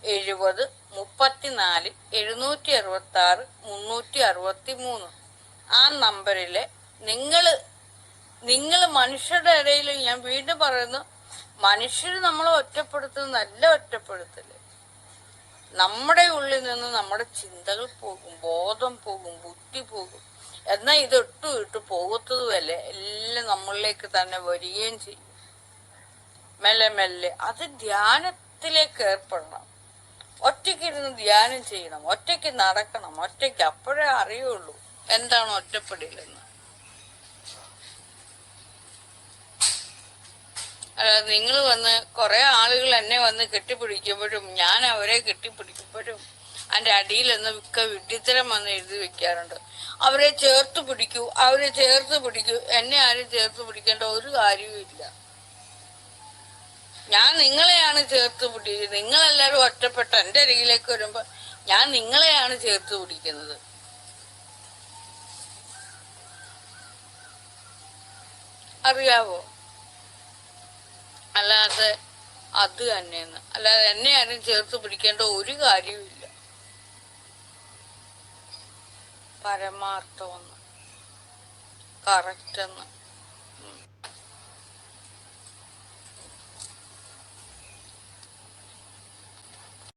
70 34 766 363 ആ നമ്പറില് നിങ്ങൾ മനുഷ്യരുടെ ഇടയിൽ, ഞാൻ വീണ്ടും പറയുന്നു, മനുഷ്യർ നമ്മളെ ഒറ്റപ്പെടുത്തുന്ന നല്ല ഒറ്റപ്പെടുത്തല്. നമ്മുടെ ഉള്ളിൽ നിന്ന് നമ്മുടെ ചിന്തകൾ പോകും, ബോധം പോകും, ബുദ്ധി പോകും. എന്നാൽ ഇതൊട്ടും ഇട്ട് പോകത്തതുമല്ല, എല്ലാം നമ്മളിലേക്ക് തന്നെ വരികയും ചെയ്യും. മെല്ലെ മെല്ലെ അത് ധ്യാനത്തിലേക്ക് ഏർപ്പെടണം. ഒറ്റയ്ക്കിരുന്ന് ധ്യാനം ചെയ്യണം, ഒറ്റയ്ക്ക് നടക്കണം, ഒറ്റയ്ക്ക്. അപ്പോഴേ അറിയുള്ളൂ എന്താണ് ഒറ്റപ്പെടലെന്ന്. അല്ലാതെ നിങ്ങൾ വന്ന് കുറെ ആളുകൾ എന്നെ വന്ന് കെട്ടിപ്പിടിക്കുമ്പോഴും ഞാൻ അവരെ കെട്ടിപ്പിടിക്കുമ്പോഴും അതിന്റെ അടിയിലൊന്ന് വിഡ്ഢിത്തരം വന്ന് എഴുതി വെക്കാറുണ്ട്. അവരെ ചേർത്ത് പിടിക്കൂ, അവരെ ചേർത്ത് പിടിക്കൂ. എന്നെ ആരും ചേർത്ത് പിടിക്കേണ്ട ഒരു കാര്യവും ഇല്ല. ഞാൻ നിങ്ങളെയാണ് ചേർത്ത് പിടിക്കുന്നത്. നിങ്ങളെല്ലാവരും ഒറ്റപ്പെട്ട എന്റെ അരികിലേക്ക് വരുമ്പോ ഞാൻ നിങ്ങളെയാണ് ചേർത്ത് പിടിക്കുന്നത്. അറിയാവോ? അല്ലാതെ അത് തന്നെയെന്ന്, അല്ലാതെ എന്നെ ആരും ചേർത്ത് പിടിക്കേണ്ട ഒരു കാര്യവുമില്ല. പരമാർത്ഥമെന്ന്, കറക്റ്റ് എന്ന്.